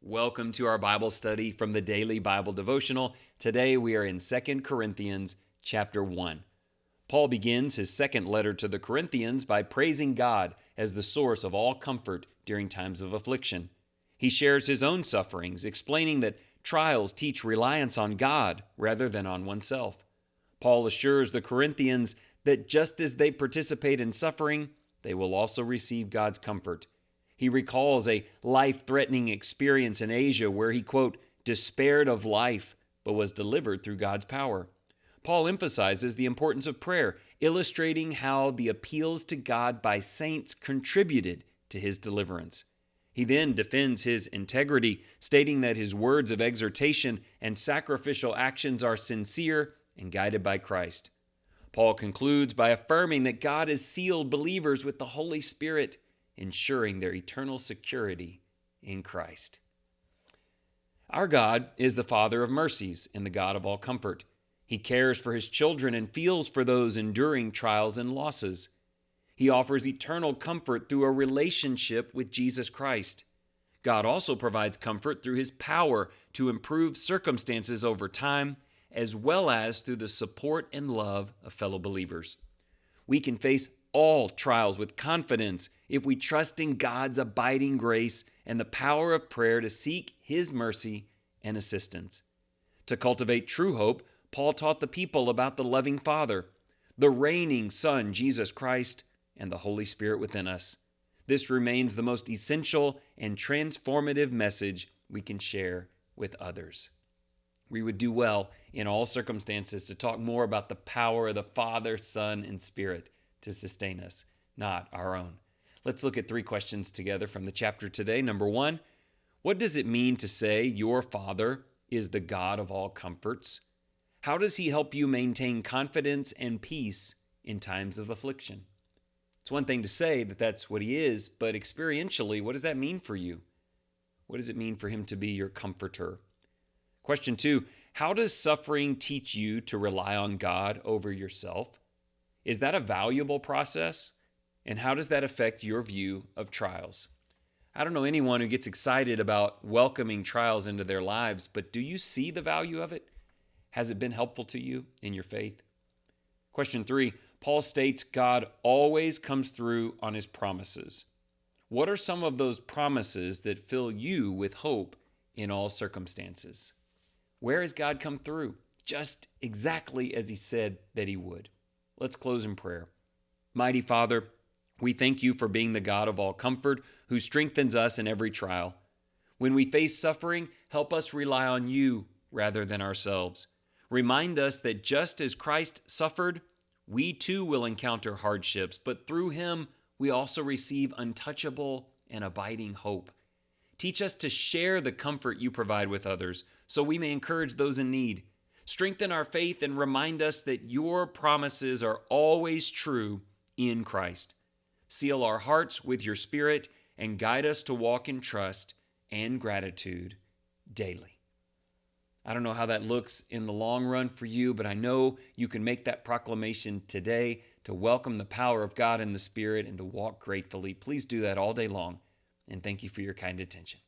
Welcome to our Bible study from the Daily Bible Devotional. Today we are in 2 Corinthians chapter 1. Paul begins his second letter to the Corinthians by praising God as the source of all comfort during times of affliction. He shares his own sufferings, explaining that trials teach reliance on God rather than on oneself. Paul assures the Corinthians that just as they participate in suffering, they will also receive God's comfort. He recalls a life-threatening experience in Asia where he, quote, despaired of life, but was delivered through God's power. Paul emphasizes the importance of prayer, illustrating how the appeals to God by saints contributed to his deliverance. He then defends his integrity, stating that his words of exhortation and sacrificial actions are sincere and guided by Christ. Paul concludes by affirming that God has sealed believers with the Holy Spirit, ensuring their eternal security in Christ. Our God is the Father of mercies and the God of all comfort. He cares for his children and feels for those enduring trials and losses. He offers eternal comfort through a relationship with Jesus Christ. God also provides comfort through his power to improve circumstances over time, as well as through the support and love of fellow believers. We can face all trials with confidence if we trust in God's abiding grace and the power of prayer to seek his mercy and assistance. To cultivate true hope, Paul taught the people about the loving Father, the reigning Son, Jesus Christ, and the Holy Spirit within us. This remains the most essential and transformative message we can share with others. We would do well in all circumstances to talk more about the power of the Father, Son, and Spirit to sustain us, not our own. Let's look at 3 questions together from the chapter today. Number 1, what does it mean to say your Father is the God of all comforts? How does he help you maintain confidence and peace in times of affliction? It's one thing to say that that's what he is, but experientially, what does that mean for you? What does it mean for him to be your comforter? Question 2, how does suffering teach you to rely on God over yourself? Is that a valuable process? And how does that affect your view of trials? I don't know anyone who gets excited about welcoming trials into their lives, but do you see the value of it? Has it been helpful to you in your faith? Question 3, Paul states God always comes through on his promises. What are some of those promises that fill you with hope in all circumstances? Where has God come through? Just exactly as he said that he would. Let's close in prayer. Mighty Father, we thank you for being the God of all comfort who strengthens us in every trial. When we face suffering, help us rely on you rather than ourselves. Remind us that just as Christ suffered, we too will encounter hardships, but through him we also receive untouchable and abiding hope. Teach us to share the comfort you provide with others so we may encourage those in need. Strengthen our faith and remind us that your promises are always true in Christ. Seal our hearts with your Spirit and guide us to walk in trust and gratitude daily. I don't know how that looks in the long run for you, but I know you can make that proclamation today to welcome the power of God in the Spirit and to walk gratefully. Please do that all day long, and thank you for your kind attention.